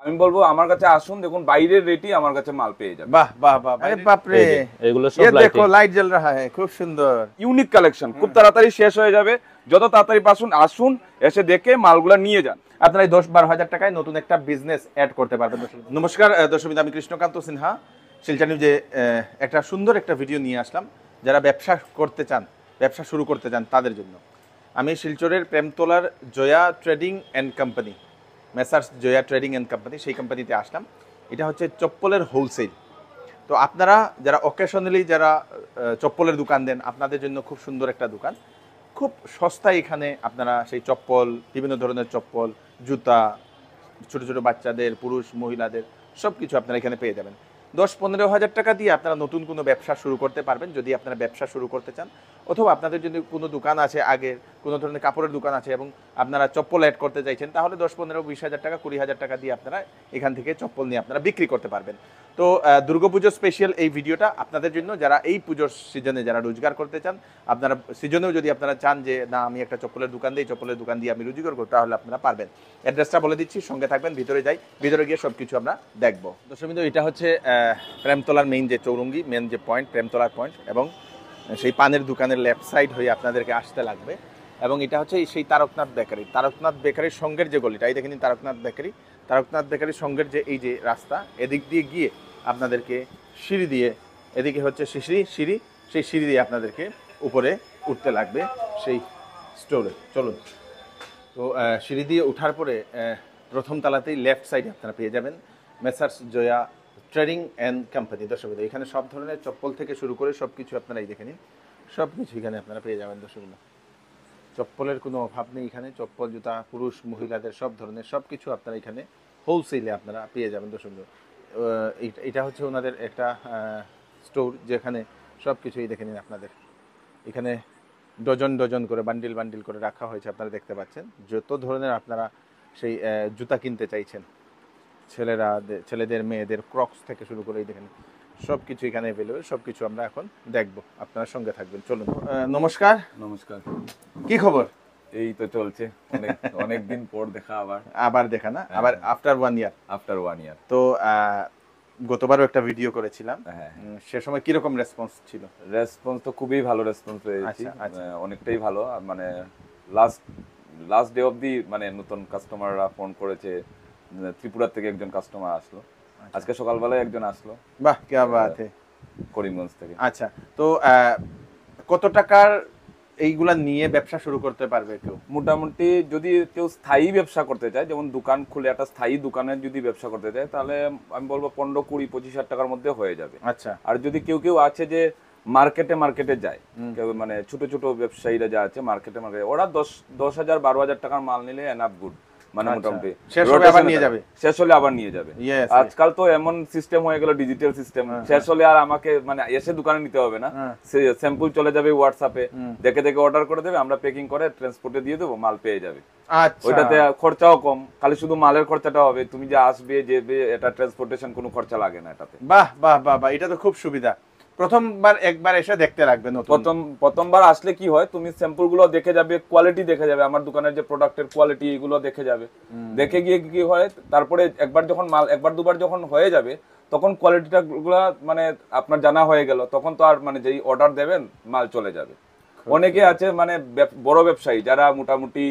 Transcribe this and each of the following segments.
আমি বলবো আমার কাছে আসুন, দেখুন বাইরের রেটই আমার কাছে মাল পেয়ে যাবে। বাহ বাহ বাহ, আরে বাপ রে, এগুলো সব ये देखो लाइट जल रहा है, খুব সুন্দর ইউনিক কালেকশন, খুব তাড়াতাড়ি শেষ হয়ে যাবে। যত তাড়াতাড়ি পারুন আসুন, এসে দেখে মালগুলা নিয়ে যান। আপনারা এই 10-12 হাজার টাকায় নতুন একটা বিজনেস অ্যাড করতে পারবেন। নমস্কার দর্শক, আমি কৃষ্ণকান্ত সিনহা শিলচর নিউজে একটা সুন্দর একটা ভিডিও নিয়ে আসলাম। যারা ব্যবসা করতে চান, ব্যবসা শুরু করতে চান তাদের জন্য। আমি শিলচরের প্রেমতলার Jaya trading and company, Messrs Jaya trading and company, সেই কোম্পানিতে আসলাম। এটা হচ্ছে চপ্পলের হোলসেল। তো আপনারা যারা অকেশনালি যারা চপ্পলের দোকান দেন, আপনাদের জন্য খুব সুন্দর একটা দোকান, খুব সস্তায় এখানে আপনারা সেই চপ্পল, বিভিন্ন ধরনের চপ্পল, জুতা, ছোট ছোট বাচ্চাদের, পুরুষ মহিলাদের সব কিছু আপনারা এখানে পেয়ে যাবেন। 10-15 হাজার টাকা দিয়ে আপনারা নতুন কোনো ব্যবসা শুরু করতে পারবেন যদি আপনারা ব্যবসা শুরু করতে চান, অথবা আপনাদের যদি কোনো দোকান আছে, আগের কোনো ধরনের কাপড়ের দোকান আছে এবং আপনারা চপ্পল অ্যাড করতে চাইছেন, তাহলে 10-15-20 হাজার টাকা, 20 হাজার টাকা দিয়ে আপনারা এখান থেকে চপ্পল নিয়ে আপনারা বিক্রি করতে পারবেন। তো দুর্গাপুজো স্পেশাল এই ভিডিওটা আপনাদের জন্য, যারা এই পুজোর সিজনে যারা রোজগার করতে চান, আপনারা সিজনেও যদি আপনারা চান যে না আমি একটা চপ্পলের দোকান দিই, চপ্পলের দোকান দিয়ে আমি রোজগার করব, তাহলে আপনারা পারবেন। অ্যাড্রেসটা বলে দিচ্ছি, সঙ্গে থাকবেন, ভিতরে যাই, ভিতরে গিয়ে সব কিছু আমরা দেখবো। দর্শক বিন্দু, এটা হচ্ছে প্রেমতলার মেইন যে চৌরঙ্গি, মেন যে পয়েন্ট, প্রেমতলার পয়েন্ট, এবং সেই পানের দোকানের লেফট সাইড হয়ে আপনাদেরকে আসতে লাগবে। এবং এটা হচ্ছে সেই তারকনাথ বেকারি, তারকনাথ বেকারির সঙ্গের যে গলিটা, এই দেখেন তারকনাথ বেকারি, তারকনাথ বেকারির সঙ্গের যে এই যে রাস্তা, এদিক দিয়ে গিয়ে আপনাদেরকে সিঁড়ি দিয়ে, এদিকে হচ্ছে সিঁড়ি, সেই সিঁড়ি দিয়ে আপনাদেরকে উপরে উঠতে লাগবে সেই স্টোরে। চলুন, তো সিঁড়ি দিয়ে ওঠার পরে প্রথম তালাতেই লেফট সাইডে আপনারা পেয়ে যাবেন Messrs Jaya trading and company. দর্শক, এখানে সব ধরনের চপ্পল থেকে শুরু করে সব কিছু আপনারা এই দেখে নিন, সব কিছু এখানে আপনারা পেয়ে যাবেন। দর্শক, চপ্পলের কোনো অভাব নেই এখানে, চপ্পল, জুতা, পুরুষ মহিলাদের সব ধরনের সব কিছু আপনারা এখানে হোলসেলে আপনারা পেয়ে যাবেন। দর্শক, এটা হচ্ছে ওনাদের একটা স্টোর, যেখানে সব কিছুই দেখে নিন আপনাদের এখানে ডজন ডজন করে, বান্ডিল বান্ডিল করে রাখা হয়েছে। আপনারা দেখতে পাচ্ছেন যত ধরনের আপনারা সেই জুতা কিনতে চাইছেন, ছেলেদের মেয়েদের, ক্রক্স থেকে শুরু করে দেখেন সব কিছু এখানে অ্যাভেলেবেল। সব কিছু আমরা এখন দেখবো, আপনারা সঙ্গে থাকবেন। চলুন। নমস্কার। নমস্কার, কি খবর? এই তো চলছে, অনেক দিন পর দেখা, আবার দেখা না, আবার আফটার 1 ইয়ার। তো গতবারও একটা ভিডিও করেছিলাম, সে সময় কিরকম রেসপন্স ছিল? রেসপন্স তো খুবই ভালো রেসপন্স পেয়েছি, অনেকটাই ভালো। মানে লাস্ট ডে অবধি মানে নতুন কাস্টমাররা ফোন করেছে, ত্রিপুরা থেকে একজন কাস্টমার আসলো, আজকে সকালবেলায় একজন আসলো। বাহ, কি বাত হে, করিমগঞ্জ থেকে। আচ্ছা, তো কত টাকার এইগুলা নিয়ে ব্যবসা শুরু করতে পারবে কেউ? মোটামুটি যদি কেউ স্থায়ী ব্যবসা করতে চায়, যেমন দোকান খুলে একটা স্থায়ী দোকানের যদি ব্যবসা করতে চায়, তাহলে আমি বলবো 15, 20, 25 হাজার টাকার মধ্যে হয়ে যাবে। আচ্ছা, আর যদি কেউ আছে যে মার্কেটে যায়, কেউ মানে ছোট ছোট ব্যবসায়ীরা যা আছে মার্কেটে, ওরা 10,000, 12,000 টাকার মাল নিলে এনাফ গুড, মানে মোটামুটি শেষ হলে আবার নিয়ে যাবে। আজকাল তো এমন সিস্টেম হয়ে গেল, ডিজিটাল সিস্টেম, শেষ হলে আর আমাকে মানে এসে দোকানে নিতে হবে না, স্যাম্পল চলে যাবে হোয়াটসঅ্যাপে, দেখে অর্ডার করে দেবে, আমরা প্যাকিং করে ট্রান্সপোর্টে দিয়ে দেবো, মাল পেয়ে যাবে। ওইটাতে খরচাও কম, খালি শুধু মালের খরচাটা হবে, তুমি যে আসবে যেবে, এটা ট্রান্সপোর্টেশন কোনো খরচা লাগে না এটাতে। বাহ বাহ বাহ বাহ, এটা তো খুব সুবিধা। প্রথমবার একবার এসে দেখতে রাখবেন। প্রথমবার আসলে কি হয়, তুমি স্যাম্পল গুলো দেখে যাবে, কোয়ালিটি দেখে যাবে, আমার দোকানের যে প্রোডাক্টের কোয়ালিটি এগুলো দেখে যাবে, দেখে গিয়ে কি হয়, তারপরে একবার যখন মাল একবার দুবার যখন হয়ে যাবে, তখন কোয়ালিটিটা গুলা মানে আপনার জানা হয়ে গেল, তখন তো আর মানে যেই অর্ডার দেবেন মাল চলে যাবে। অনেকে আছে মানে বড় ব্যবসায়ী যারা মোটামুটি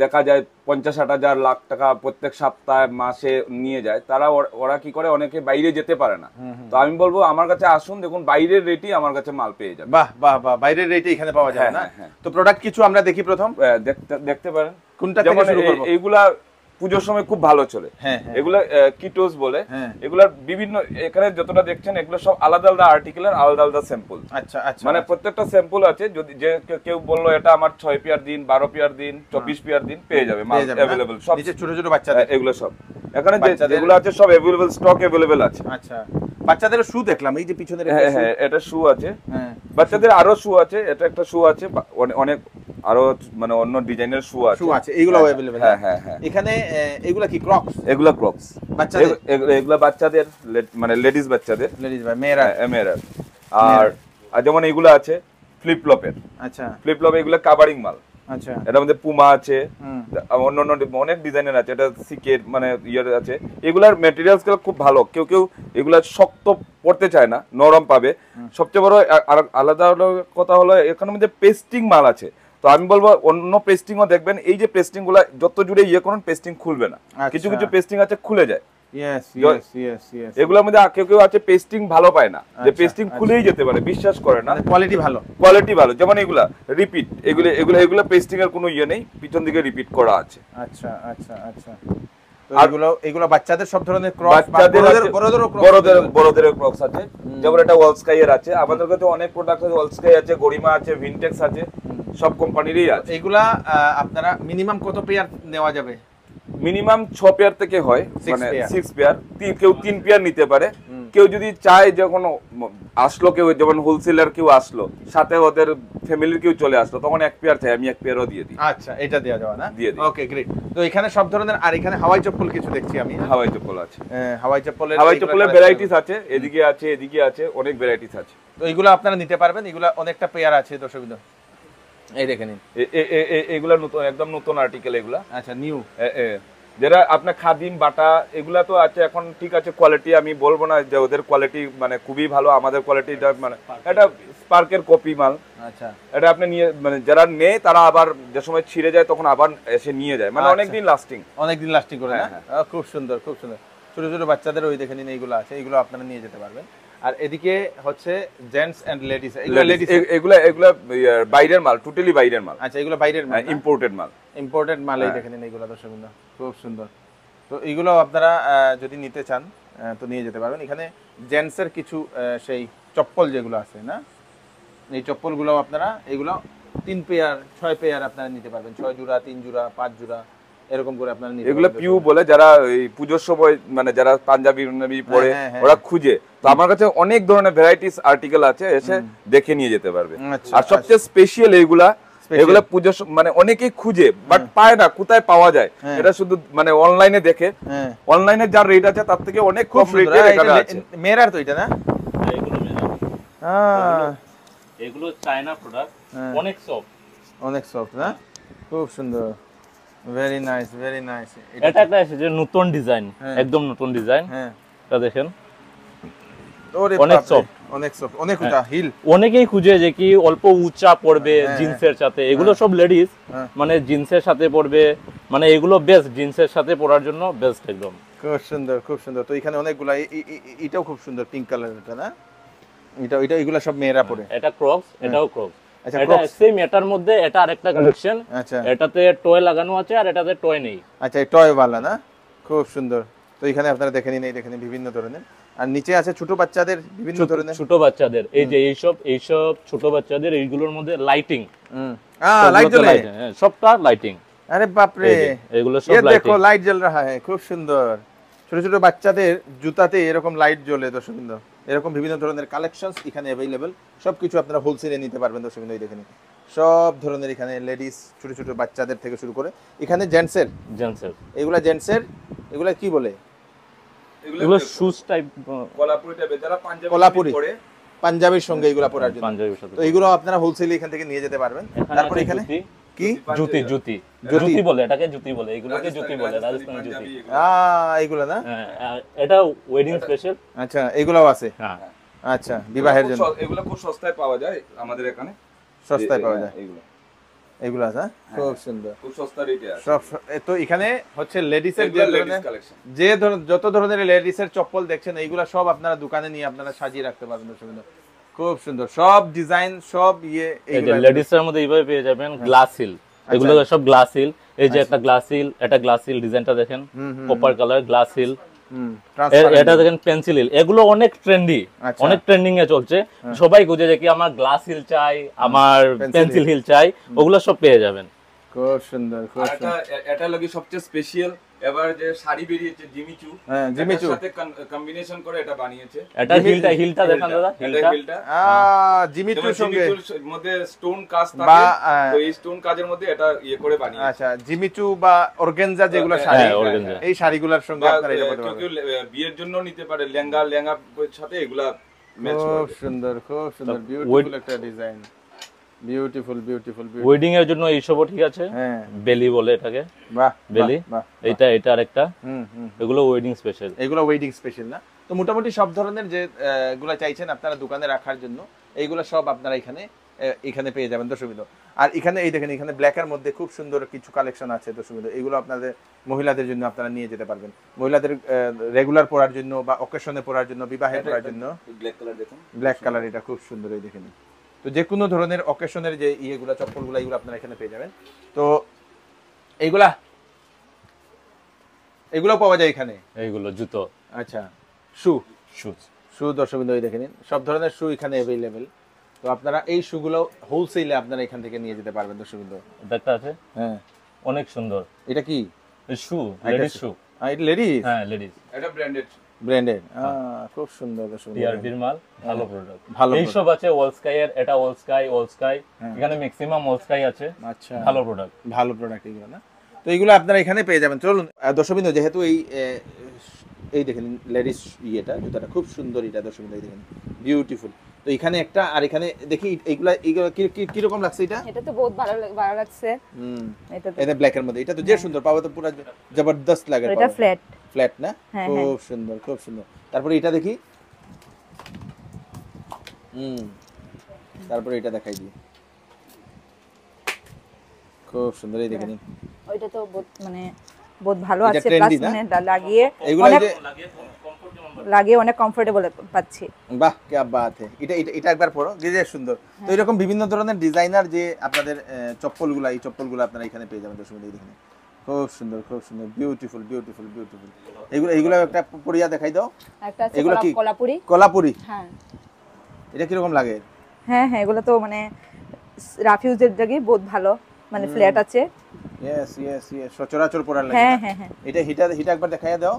দেখা যায় 50-60 লাখ টাকা প্রত্যেক সপ্তাহে মাসে নিয়ে যায়, তারা ওরা কি করে, অনেকে বাইরে যেতে পারে না। তো আমি বলবো আমার কাছে আসুন, দেখুন বাইরের রেটই আমার কাছে মাল পেয়ে যাবে। বাহ বাহ বাহ, বাইরের রেটে এখানে পাওয়া যায় না? তো প্রোডাক্ট কিছু আমরা দেখি, প্রথম দেখতে পারেন কোনটা থেকে শুরু করব? এইগুলা পুজোর সময় খুব ভালো চলে, এগুলা কিটোস বলে, এগুলার বিভিন্ন, এখানে যতটা দেখছেন এগুলো সব আলাদা আলাদা আর্টিকেলের আলাদা আলাদা স্যাম্পল। আচ্ছা আচ্ছা, মানে প্রত্যেকটা স্যাম্পল আছে, যদি যে কেউ বললো এটা আমার 6 পেয়ার দিন, 12 পেয়ার দিন, 24 পেয়ার দিন, পেয়ে যাবে মাল अवेलेबल সব। নিচে ছোট ছোট বাচ্চাদের এগুলো সব এখানে যেগুলো আছে সব अवेलेबल, স্টক अवेलेबल আছে। আচ্ছা, বাচ্চাদের শু দেখলাম, এই যে পিছনে এটা শু আছে, বাচ্চাদের আরো শু আছে, এটা একটা শু আছে, অনেক আরো মানে অন্য ডিজাইনের শু আছে, এগুলো अवेलेबल। এখানে এগুলা কি ক্রক্স? এগুলা ক্রক্স বাচ্চাদের, এগুলা বাচ্চাদের মানে লেডিস বাচ্চাদের, মেয়েরা। আর যেমন এগুলো আছে ফ্লিপ ফ্লপের। আচ্ছা, ফ্লিপ ফ্লপ এগুলো কাভারিং মাল, আচ্ছা এটার মধ্যে পুমা আছে, হুম অন্যান্য অনেক ডিজাইনের আছে, এটা সিকেট মানে ইয়ের আছে। এগুলার মেটেরিয়ালস গুলো খুব ভালো, কেউ কেউ এগুলা শক্ত পড়তে চায় না, নরম পাবে। সবচেয়ে বড় আর আলাদা হলো কথা হলো এখানের মধ্যে পেস্টিং মাল আছে। তো আমি বলবো অন্য পেস্টিংও দেখবেন, এই যে পেস্টিং গুলা যত জুড়ে ইয়ে করুন পেস্টিং খুলবে না, কিছু কিছু পেস্টিং আছে খুলে যায়। ইয়েস ইয়েস ইয়েস ইয়েস, এগুলোর মধ্যে কেউ কেউ আছে পেস্টিং ভালো পায় না, যে পেস্টিং খুলেই যেতে পারে, বিশ্বাস করে না। কোয়ালিটি ভালো, কোয়ালিটি ভালো, যেমন এগুলা রিপিট, এগুলো পেস্টিং এর কোনো ইয়ে নেই, পিছন দিকে রিপিট করা আছে। আচ্ছা আচ্ছা আচ্ছা। তো এগুলো বাচ্চাদের সব ধরনের ক্রস, বাচ্চাদের বড়দেরও ক্রক্স আছে, যেমন এটা ওয়ালস্কাই এর আছে। আমাদের কাছে অনেক প্রোডাক্ট আছে, ওয়ালস্কাই আছে, গরিমা আছে, ভিনটেক্স আছে, সব কোম্পানিরই আছে। এগুলা আপনারা মিনিমাম কত পেয়ার নেওয়া যাবে? মিনিমাম 6 পেয়ার থেকে হয়, মানে 6 পেয়ার, কেউ 3 পেয়ার নিতে পারে। কেউ যদি চায়, যখন আসলো কেউ, যেমন হোলসেলার কেউ আসলো, সাথে ওদের ফ্যামিলির কেউ চলে আসলো, তখন 1 পেয়ার চাই, আমি 1 পেয়ারও দিয়ে দিই। আচ্ছা, এটা দেওয়া যাবে না? দিয়ে দিই। Okay great. তো এখানে সব ধরনের, আর এখানে হাওয়াই চপ্পল কিছু দেখছি আমি। হাওয়াই চপ্পল আছে, হাওয়াই চপ্পলের ভ্যারাইটিস আছে, এদিকে আছে, এদিকে আছে, অনেক ভ্যারাইটিস আছে। তো এগুলো আপনারা নিতে পারবেন, এগুলো অনেকটা পেয়ার আছে দর্শকবৃন্দ, এই দেখে নিন। এগুলা নতুন, একদম নতুন আর্টিকেল এগুলা। আচ্ছা, নিউ। যারা আপনার খাদিম বাটা এগুলা তো আছে এখন, ঠিক আছে। কোয়ালিটি আমি বলবো না যে ওদের কোয়ালিটি মানে খুবই ভালো, আমাদের কোয়ালিটিটা মানে এটা স্পার্কের কপি মাল। আচ্ছা, এটা আপনি নিয়ে মানে যারা নেয় তারা আবার যে সময় ছিঁড়ে যায় তখন আবার এসে নিয়ে যায়, মানে অনেকদিন লাস্টিং করে। খুব সুন্দর, খুব সুন্দর। ছোট ছোট বাচ্চাদের ওই দেখে নিন, এইগুলো আছে, এইগুলো আপনারা নিয়ে যেতে পারবেন। আর এদিকে হচ্ছে জেন্টস এন্ড লেডিস, এগুলা বাইরের মাল, টোটালি বাইরের মাল। আচ্ছা, এগুলো বাইরের মাল, ইম্পোর্টেড মাল, এই দেখে নিন, এইগুলো দর্শকবৃন্দ খুব সুন্দর। তো এগুলো আপনারা যদি নিতে চান তো নিয়ে যেতে পারবেন। এখানে জেন্টসের কিছু সেই চপ্পল যেগুলো আছে না, এই চপ্পলগুলো আপনারা এগুলো 3 পেয়ার 6 পেয়ার আপনারা নিতে পারবেন, 6 জোড়া, 3 জোড়া, 5 জোড়া, এরকম করে আপনারা নিতে পারবেন। এগুলো পিউ বলে, যারা এই পূজোর সময় মানে যারা পাঞ্জাবি পরে ওরা খুঁজে, তো আমার কাছে অনেক ধরনের ভ্যারাইটিস আর্টিকেল আছে, এসে দেখে নিয়ে যেতে পারবে। আর সবচেয়ে স্পেশাল এগুলা পূজোর মানে অনেকেই খুঁজে বাট পায় না, কোথায় পাওয়া যায় এটা শুধু মানে অনলাইনে দেখে, অনলাইনে যার রেট আছে তার থেকে অনেক কম রেটে এখানে আছে। মেরার তো এটা না, এগুলো এগুলো চায়না প্রোডাক্ট, অনেক সফট না, খুব সুন্দর, ভেরি নাইস, ভেরি নাইস। এটা একটা যে নতুন ডিজাইন, একদম নতুন ডিজাইন। এটা দেখেন, অনেক সফট, অনেক উঁচা হিল। অনেকেই খুঁজে যে কি অল্প উঁচা পড়বে জিন্সের সাথে, এগুলো সব লেডিস মানে জিন্সের সাথে পড়বে, মানে এগুলো বেস্ট, জিন্সের সাথে পরার জন্য বেস্ট একদম। খুব সুন্দর, খুব সুন্দর। তো এখানে অনেকগুলা, এটাও খুব সুন্দর, পিঙ্ক কালার, এটা না, এটা এগুলা সব মেয়েরা পরে। এটা ক্রক্স, এটাও ক্রক্স। আচ্ছা, এটা সেম, এটার মধ্যে এটা আরেকটা কালেকশন। আচ্ছা, এটাতে টয় লাগানো আছে আর এটাতে টয় নেই। আচ্ছা, এই টয় वाला না, খুব সুন্দর। তো এখানে আপনারা দেখে নিন, এই দেখেন বিভিন্ন ধরনের, আর নিচে আছে ছোট বাচ্চাদের বিভিন্ন ধরনের, ছোট বাচ্চাদের এই যে এইসব ছোট বাচ্চাদের, এইগুলোর মধ্যে লাইটিং, লাইট জ্বলে, হ্যাঁ সবটা লাইটিং। আরে বাপ রে, এগুলো সব লাইটিং, দেখো লাইট জ্বল रहा है, খুব সুন্দর। ছোট ছোট বাচ্চাদের জুতাতে এরকম লাইট জ্বলে দর্শকবৃন্দ, এরকম বিভিন্ন ধরনের কালেকশনস এখানে अवेलेबल। সবকিছু আপনারা হোলসেলে নিতে পারবেন দর্শকবৃন্দ, এই দেখেন সব ধরনের এখানে লেডিস, ছোট ছোট বাচ্চাদের থেকে শুরু করে এখানে জেন্টসের, এগুলা জেন্টসের, এগুলা কি বলে, এগুলো শুজ টাইপ, কোলাপুরি টাইপের, যারা পাঞ্জাবি পরে, পাঞ্জাবির সঙ্গে এগুলা পরার জন্য। তো এগুলো আপনারা হোলসেলে এখান থেকে নিয়ে যেতে পারবেন। তারপর এখানে কি জুতি বলে, এটাকে জুতি বলে, এগুলোকে জুতি বলে, রাজস্থানি জুতি। এইগুলা না, এটা ওয়েডিং স্পেশাল। আচ্ছা, এগুলাও আছে। হ্যাঁ, আচ্ছা, বিবাহের জন্য এগুলো খুব সস্তায় পাওয়া যায় আমাদের এখানে, সস্তায় পাওয়া যায় এগুলো আছে। খুব সুন্দর, খুব সস্তা রেটে আছে সব। তো এখানে হচ্ছে লেডিসের যে যত ধরনের লেডিসের চপ্পল দেখছেন, এইগুলা সব আপনারা দোকানে নিয়ে আপনারা সাজিয়ে রাখতে পারবেন দর্শকবৃন্দ। খুব সুন্দর সব ডিজাইন, সব এইগুলা লেডিসের মধ্যে এইভাবে পেয়ে যাবেন। গ্লাস হিল, এগুলো সব গ্লাস হিল। এই যে একটা গ্লাস হিল, এটা গ্লাস হিল ডিজাইনটা দেখেন, কপার কালার গ্লাস হিল। এটা দেখেন পেন্সিল হিল, এগুলো অনেক ট্রেন্ডি, অনেক ট্রেন্ডিং এ চলছে। সবাই খুঁজে যে কি আমার গ্লাস হিল চাই, আমার পেন্সিল হিল চাই, ওগুলো সব পেয়ে যাবেন। খুব সুন্দর, খুব সুন্দর। এটা লাগি সবচেয়ে স্পেশাল, এবার যে শাড়ি বেরিয়েছে জিমিচু, জিমিচুর সাথে কম্বিনেশন করে এটা বানিয়েছে। এটা হিলটা দেখেন দাদা, হিলটা জিমিচুর সঙ্গে মধ্যে স্টোন কাজ থাকে, তো এই স্টোন কাজের মধ্যে এটা ইয়ে করে বানিয়েছে। আচ্ছা, জিমিচু বা অর্গানজা যেগুলো শাড়ি, এই শাড়িগুলোর সঙ্গে আপনারা এটা করতে পারবেন। বিয়ের জন্য নিতে পারে, লেহেঙ্গার সাথে এগুলা ম্যাচ করে। খুব সুন্দর, খুব সুন্দর, বিউটিফুল একটা ডিজাইন। Beautiful beautiful. ওয়েডিং এর জন্য এইসবও ঠিক আছে। হ্যাঁ, বেলি বলে এটাকে, বাহ বেলি। বাহ। এটা আরেকটা, হুম হুম। এগুলো ওয়েডিং স্পেশাল। এগুলো ওয়েডিং স্পেশাল না? তো মোটামুটি সব ধরনের যে গুলা চাইছেন আপনারা দোকানে রাখার জন্য, এইগুলো সব আপনারা এখানে পেয়ে যাবেন দর্শকবৃন্দ। আর এখানে এই দেখেন, এখানে ব্ল্যাকের মধ্যে খুব সুন্দর কিছু কালেকশন আছে দর্শকবৃন্দ। এগুলো আপনাদের মহিলাদের জন্য আপনারা নিয়ে যেতে পারবেন, মহিলাদের রেগুলার পরার জন্য বা অকেশনে পরার জন্য, বিবাহে পরার জন্য। ব্ল্যাক কালার দেখুন, ব্ল্যাক কালার, এটা খুব সুন্দর, এই দেখেন। তো যে কোনো ধরনের অকেশনের যে ইয়েগুলা, চপ্পলগুলা, এগুলো আপনারা এখানে পেয়ে যাবেন। তো এগুলো পাওয়া যায় এখানে। এইগুলো জুতো। আচ্ছা, শু শুজ। শু দর্শকবৃন্দ এই দেখে নিন, সব ধরনের শু এখানে অ্যাভেলেবেল। তো আপনারা এই শুগুলো হোলসেলে আপনারা এখান থেকে নিয়ে যেতে পারবেন দর্শকবৃন্দ। দেখতে আছে, হ্যাঁ অনেক সুন্দর। এটা কি শু, লেডিস শু। এটা লেডিস? হ্যাঁ, লেডিস। এটা ব্র্যান্ডেড। ব্র্যান্ডেড, খুব সুন্দর দর্শকবৃন্দ। টিআরপির মাল, ভালো প্রোডাক্ট। ভালো এই সব আছে ওয়াল স্কাই এর, এটা ওয়াল স্কাই। এখানে ম্যাক্সিমাম ওয়াল স্কাই আছে। আচ্ছা, ভালো প্রোডাক্ট, ভালো প্রোডাক্ট এগুলো না? তো এগুলো আপনারা এখানে পেয়ে যাবেন। চলুন দর্শকবৃন্দ, যেহেতু এই দেখেন লেডিস ইয়েটা, জুতাটা খুব সুন্দর, এটা দর্শকবৃন্দ এই দেখেন, বিউটিফুল। তো এখানে একটা, আর এখানে দেখি এইগুলা কি রকম লাগছে এটা? এটা তো বহুত ভালো লাগছে। এটা ব্ল্যাকের মধ্যে, এটা তো যে সুন্দর, পাওয়া তো পুরো জবরদস্ত লাগে। এটা ফ্ল্যাট না? হ্যাঁ, খুব সুন্দর, খুব সুন্দর। তারপরে এটা দেখি, তারপরে এটা দেখাই দিই, খুব সুন্দর, এই দেখেন। ওইটা তো বহুত ভালো এটা আছে, trendy প্লাস না? লাগিয়ে এগুলো অনেক কমফোর্টেবল পাচ্ছি। বাহ, কি বাত है। এটা একবার পরো, যে সুন্দর। তো এরকম বিভিন্ন ধরনের ডিজাইনার যে আপনাদের চপ্পলগুলা, এই চপ্পলগুলো আপনারা এখানে পেয়ে যাবেন দর্শক, এই দেখেন, খুব সুন্দর, খুব সুন্দর, বিউটিফুল বিউটিফুল বিউটিফুল। এগুলো একটা পরিয়া দেখাই দাও। একটা আছে এগুলো কি? কোলাপুরি। হ্যাঁ, এটা কি রকম লাগে? হ্যাঁ, এগুলো তো রাফিউজের জায়গায় বহুত ভালো, ফ্ল্যাট আছে। ইয়েস ইয়েস ইয়েস, সচরাচর পরার লাগে। হ্যাঁ। এটা হিটা একবার দেখাইয়া দাও।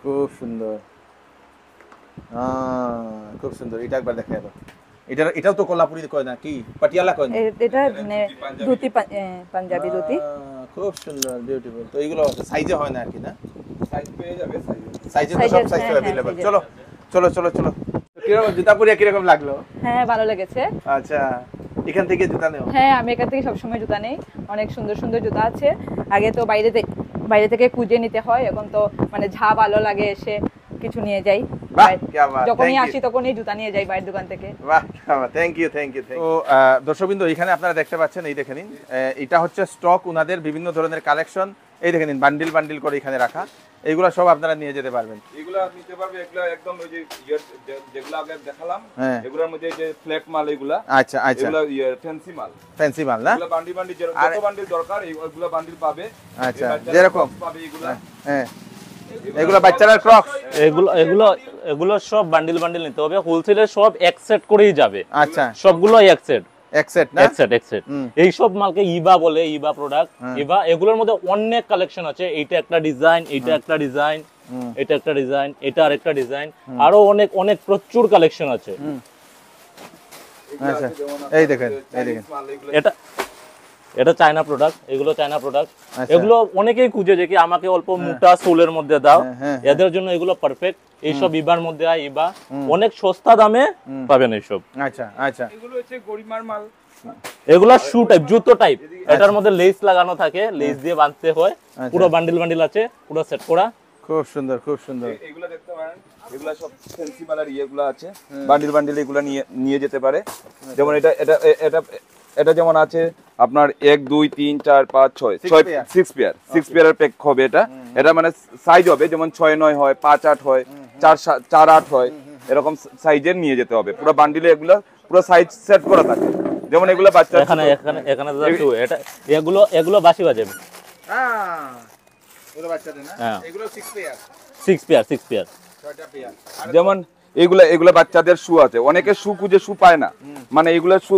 খুব সুন্দর, খুব সুন্দর, এটা একবার দেখাইয়া দাও। এটাও তো কোলাপুরি কয় না কি, পাটিয়ালা কয় না? এটা ধুতি, পাঞ্জাবি ধুতি। খুব সুন্দর, বিউটিফুল। তো এইগুলো সাইজে হয় না আর কি, না? সাইজ পেয়ে যাবে, সাইজে তো সব সাইজ अवेलेबल। চলো কিরকম জুতা পরিয়া কিরকম লাগলো? হ্যাঁ, ভালো লেগেছে। আচ্ছা, এখান থেকে জুতা নেও? হ্যাঁ, আমি এখান থেকে সবসময় জুতা নেই। অনেক সুন্দর সুন্দর জুতা আছে। আগে তো বাইরে থেকে খুঁজে নিতে হয়, এখন তো যা ভালো লাগে এসে কিছু নিয়ে যাই। যখনই আসি তখনই জুতা নিয়ে যাই বাইরের দোকান থেকে। বাহ, থ্যাংক ইউ। তো দর্শকবৃন্দ, এখানে আপনারা দেখতে পাচ্ছেন, এই দেখে নিন, এটা হচ্ছে স্টক উনাদের, বিভিন্ন ধরনের কালেকশন। এই দেখে নিন, বান্ডিল করে এখানে রাখা। এইগুলা সব আপনারা নিয়ে যেতে পারবেন। এগুলা নিতে পারবে, এগুলা একদম ওই যে যেগুলো আগে দেখালাম, এগুলোর মধ্যে যে ফ্ল্যাট মাল, এগুলা আচ্ছা, এগুলা ফ্যান্সি মাল না? এগুলা বান্ডিল যত বান্ডিল দরকার এগুলা বান্ডিল পাবে। আচ্ছা, যেরকম পাবে এগুলা। হ্যাঁ, এগুলো বাচ্চাদের ক্রক্স। এগুলো সব বান্ডিল নিতে হবে। হোলসেলে সব এক সেট করেই যাবে। আচ্ছা, সবগুলো এক সেট না? এক সেট। এই সব মালকে ইবা বলে, ইবা প্রোডাক্ট। এগুলোর মধ্যে অনেক কালেকশন আছে। এইটা একটা ডিজাইন, এটা একটা ডিজাইন, এটা একটা ডিজাইন, এটা আরেকটা ডিজাইন, আরো অনেক প্রচুর কালেকশন আছে। আচ্ছা, এই দেখেন এটা চায়না প্রোডাক্ট, এগুলো চায়না প্রোডাক্ট। এগুলো অনেকেই খুঁজে যে কি আমাকে অল্প মোটা সোলের মধ্যে দাও, এদের জন্য এগুলো পারফেক্ট। এইসব ইবার মধ্যে ইবা অনেক সস্তা দামে পাবেন এইসব। আচ্ছা, এগুলো হচ্ছে গরিমার মাল। এগুলো শু টাইপ, জুতো টাইপ। এটার মধ্যে লেস লাগানো থাকে, লেস দিয়ে বাঁধতে হয়। পুরো বান্ডিল আছে, পুরো সেট করা। খুব সুন্দর। এগুলো দেখতে পারেন, এগুলা সব ফ্যান্সি মালের ইয়েগুলো আছে, বান্ডিল এগুলো নিয়ে যেতে পারে। যেমন এটা যেমন আছে আপনার 1 2 3 4 5 6 6 পেয়ারের প্যাক হবে। এটা সাইজ হবে, যেমন 6 9 হয়, 5 8 হয়, 4 8 হয়, এরকম সাইজের নিয়ে যেতে হবে। পুরো বান্ডিলে এগুলো পুরো সাইজ সেট করা থাকে। যেমন এগুলো বাচ্চা এখানে এটা এগুলো বাঁশি বাজাবে। এগুলো বাচ্চাদের না? এগুলো 6 পেয়ার 6টা পেয়ার। যেমন এগুলা বাচ্চাদের শু আছে, অনেকে শু খুঁজে শু পায় না, এগুলা শু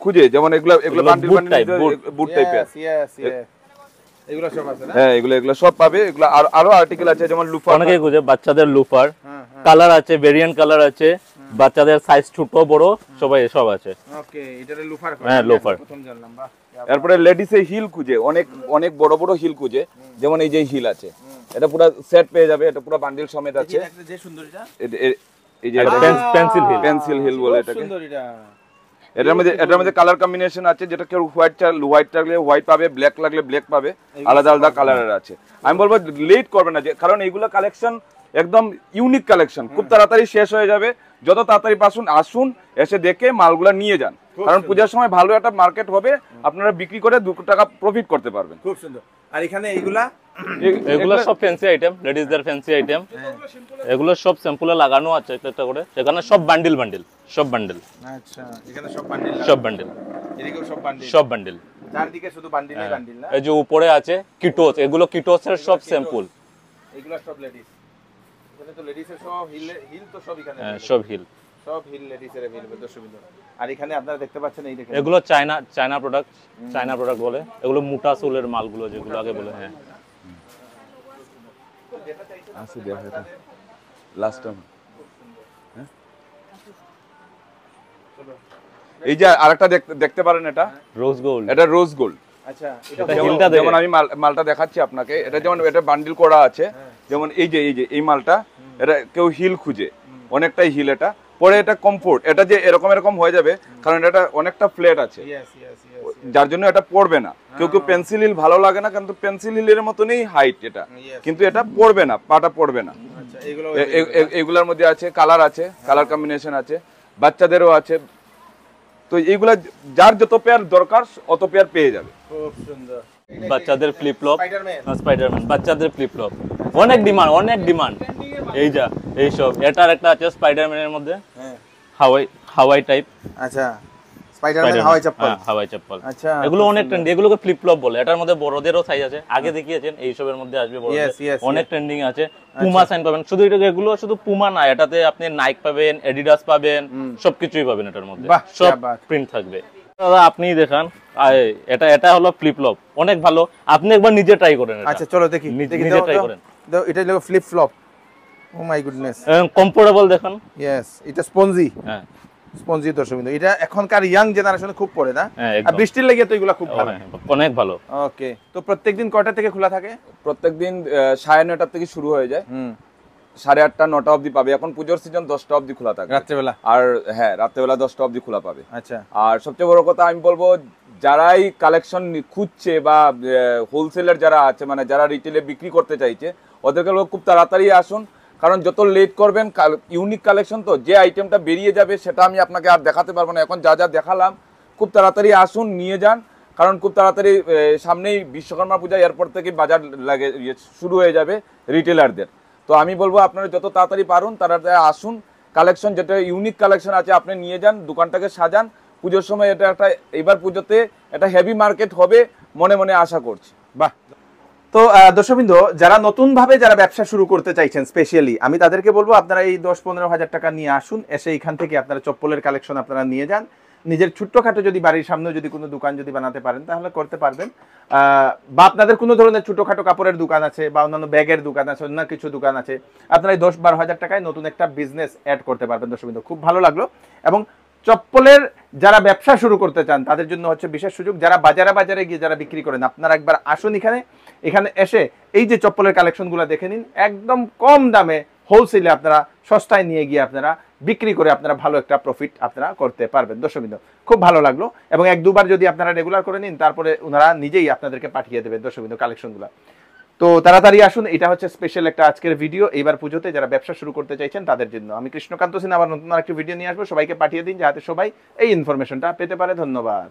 খুঁজে, যেমন এগুলা বান্ডিল বুট টাইপের। এগুলো সব আছে না? হ্যাঁ, এগুলো সব পাবে। এগুলো আরো আর্টিকেল আছে, যেমন লুফার। অনেকেই খুঁজে বাচ্চাদের লুফার, কালার আছে, ভেরিয়েন্ট কালার আছে, বাচ্চাদের সাইজ ছোট বড় সব আছে। ওকে, এটারে লুফার। হ্যাঁ, লুফার। প্রথম জানলাম। বাহ। এরপরে লেডিসে হিল খুঁজে, অনেক বড় হিল খুঁজে, যেমন এই যে হিল আছে, এটা পুরো সেট পেয়ে যাবে। এটা পুরো বান্ডিল সমেত আছে। যে সুন্দর এই যে পেন্সিল হিল। পেন্সিল হিল বলে খুব এটাকে। সুন্দর এটা। এটার মধ্যে কালার কম্বিনেশন আছে, যেটা কেউ হোয়াইট থাকলে হোয়াইট পাবে, ব্ল্যাক লাগলে ব্ল্যাক পাবে, আলাদা আলাদা কালারের আছে। আমি বলবো লেট করবে না, কারণ এইগুলো কালেকশন একদম ইউনিক কালেকশন, খুব তাড়াতাড়ি শেষ হয়ে যাবে। যত তাড়াতাড়ি আসুন, এসে দেখে মালগুলা নিয়ে যান, কারণ পূজার সময় ভালো একটা মার্কেট হবে, আপনারা বিক্রি করে 2 টাকা প্রফিট করতে পারবেন। খুব সুন্দর। আর এখানে এইগুলা এগুলো সব ফ্যান্সি আইটেম, লেডিসদের ফ্যান্সি আইটেম। এগুলো সব স্যাম্পলে লাগানো আছে একটা একটা করে, সেখানে সব বান্ডিল বান্ডিল, সব বান্ডিল। আচ্ছা, এখানে সব বান্ডিল, সব বান্ডিল, এদিকেও সব বান্ডিল, সব বান্ডিল। চারদিকে শুধু বান্ডিলই বান্ডিল না? এই যে উপরে আছে কিটোস, এগুলো কিটোসের সব স্যাম্পল। এগুলা সব লেডিস, এখানে তো লেডিসের সব হিল তো সব এখানে, সব হিল, সব হিল লেডিসের अवेलेबल, দর্শকবৃন্দ। আর এখানে আপনারা দেখতে পাচ্ছেন এই দেখেন, এগুলো চায়না প্রোডাক্ট বলে, এগুলো মোটা সোলের মালগুলো যেগুলো আগে বলে। হ্যাঁ, আছে দেখো এটা লাস্ট টাইম। এই যে আরেকটা দেখতে পারেন, এটা রোজ গোল্ড। এটা রোজ গোল্ড। আচ্ছা, এটা হিলটা দেখেন। যেমন আমি মালটা দেখাচ্ছি আপনাকে, এটা যেমন এটা বান্ডিল করা আছে, যেমন এই যে এই মালটা, এটা কেউ হিল খুঁজে, অনেকটাই হিল, এটা পরে এটা কমফোর্ট, এটা যে এরকম হয়ে যাবে, কারণ এটা অনেকটা ফ্ল্যাট আছে, ইয়েস ইয়েস ইয়েস, যার জন্য এটা পড়বে না। কেউ পেন্সিল হিল ভালো লাগে না, কিন্তু পেন্সিল হিলের মতনই হাইট এটা, কিন্তু এটা পড়বে না, পাটা পড়বে না। আচ্ছা, এগুলো এগুলার মধ্যে আছে কালার, আছে কালার কম্বিনেশন আছে, বাচ্চাদেরও আছে। তো এইগুলা যার যত পেয়ার দরকার অত পেয়ার পেয়ে যাবে। খুব সুন্দর। বাচ্চাদের ফ্লিপ ফ্লপ, স্পাইডারম্যান, স্পাইডারম্যান, বাচ্চাদের ফ্লিপ ফ্লপ, অনেক ডিমান্ড। এই যা এইসব, এটার একটা আছে স্পাইডারম্যানের মধ্যে, হ্যাঁ, হাওয়াই টাইপ। আচ্ছা, স্পাইডারম্যান হাওয়াই চপ্পল। হাওয়াই চপ্পল। আচ্ছা, এগুলো অনেক ট্রেন্ডিং, এগুলোকে ফ্লিপ ফ্লপ বলে। এটার মধ্যে বড়দেরও সাইজ আছে, আগে দেখিয়েছেন, এইসবের মধ্যে আসবে বড়দের। অনেক ট্রেন্ডিং আছে, পুমা সাইন পাবেন। শুধু এগুলো শুধু পুমা না, এটাতে আপনি নাইক পাবেন, এডিডাস পাবেন, সবকিছুই পাবেন এটার মধ্যে, সব প্রিন্ট থাকবে। দাদা আপনি দেখান, এটা হলো ফ্লিপ ফ্লপ, অনেক ভালো, আপনি একবার নিজে ট্রাই করেন। আচ্ছা, চলো দেখি, নিজে ট্রাই করেন। এটা হলো flip flop. Oh my goodness, comfortable দেখুন। ইয়েস, এটা স্পঞ্জি, হ্যাঁ, স্পঞ্জি দর্শকবৃন্দ। এটা এখনকার ইয়াং জেনারেশনে খুব পড়ে না, হ্যাঁ, আর বৃষ্টির লেগে তো এগুলো খুব ভালো, অনেক ভালো। ওকে, তো প্রত্যেকদিন কয়টা থেকে খোলা থাকে? প্রত্যেকদিন 9:30 থেকে শুরু হয়ে যায়, 8:30 9টা অবধি পাবে। এখন পুজোর সিজন 10টা অবধি খোলা থাকে রাত্রেবেলা, আর হ্যাঁ রাত্রেবেলা 10টা অবধি খোলা পাবে। আচ্ছা, আর সবচেয়ে বড় কথা আমি বলবো, যারাই কালেকশন খুঁজছে বা হোলসেলার যারা আছে, মানে যারা রিটেলে বিক্রি করতে চাইছে, ওদেরকে বলবো খুব তাড়াতাড়ি আসুন, কারণ যত লেট করবেন, ইউনিক কালেকশন তো, যে আইটেমটা বেরিয়ে যাবে সেটা আমি আপনাকে আর দেখাতে পারবো না। এখন যা যা দেখালাম, খুব তাড়াতাড়ি আসুন, নিয়ে যান, কারণ খুব তাড়াতাড়ি সামনেই বিশ্বকর্মা পূজা, এরপর থেকে বাজার লাগে শুরু হয়ে যাবে রিটেলারদের। তো আমি বলবো আপনারা যত তাড়াতাড়ি পারুন তাড়াতাড়ি আসুন, কালেকশন যেটা ইউনিক কালেকশন আছে আপনি নিয়ে যান, দোকানটাকে সাজান। পুজোর সময় এটা একটা, এবার পুজোতে একটা হেভি মার্কেট হবে মনে মনে আশা করছি। বাহ। তো দর্শকবৃন্দ, যারা নতুন ভাবে যারা ব্যবসা শুরু করতে চাইছেন, স্পেশালি আমি তাদেরকে বলবো, আপনারা এই 10-15 হাজার টাকা নিয়ে আসুন, এসে এখান থেকে আপনারা চপ্পলের কালেকশন আপনারা নিয়ে যান। নিজের ছোট্টখাটো যদি বাড়ির সামনে যদি কোনো দোকান যদি বানাতে পারেন তাহলে করতে পারবেন, বা আপনাদের কোনো ধরনের ছোটখাটো কাপড়ের দোকান আছে বা অন্যান্য ব্যাগের দোকান আছে, অন্য কিছু দোকান আছে, আপনারা এই 10-12 হাজার টাকায় নতুন একটা বিজনেস অ্যাড করতে পারবেন। দর্শকবৃন্দ, খুব ভালো লাগলো। এবং চপ্পলের যারা ব্যবসা শুরু করতে চান তাদের জন্য হচ্ছে বিশেষ সুযোগ, যারা বাজারে গিয়ে যারা বিক্রি করেন, আপনারা একবার আসুন এখানে এসে এই যে চপ্পলের কালেকশনগুলো দেখে নিন, একদম কম দামে হোলসেলে আপনারা সস্তায় নিয়ে গিয়ে আপনারা বিক্রি করে আপনারা ভালো একটা প্রফিট আপনারা করতে পারবেন। দর্শকবৃন্দ, খুব ভালো লাগলো। এবং 1-2 বার যদি আপনারা রেগুলার করে নিন, তারপরে ওনারা নিজেই আপনাদেরকে পাঠিয়ে দেবেন দর্শকবৃন্দ কালেকশনগুলো। তো তাড়াতাড়ি আসুন, এটা হচ্ছে স্পেশাল একটা আজকের ভিডিও, এইবার পুজোতে যারা ব্যবসা শুরু করতে চাইছেন তাদের জন্য। আমি কৃষ্ণকান্ত সিনহা আবার নতুন আরেকটি ভিডিও নিয়ে আসবো, সবাইকে পাঠিয়ে দিন যাতে সবাই এই ইনফরমেশনটা পেতে পারে। ধন্যবাদ।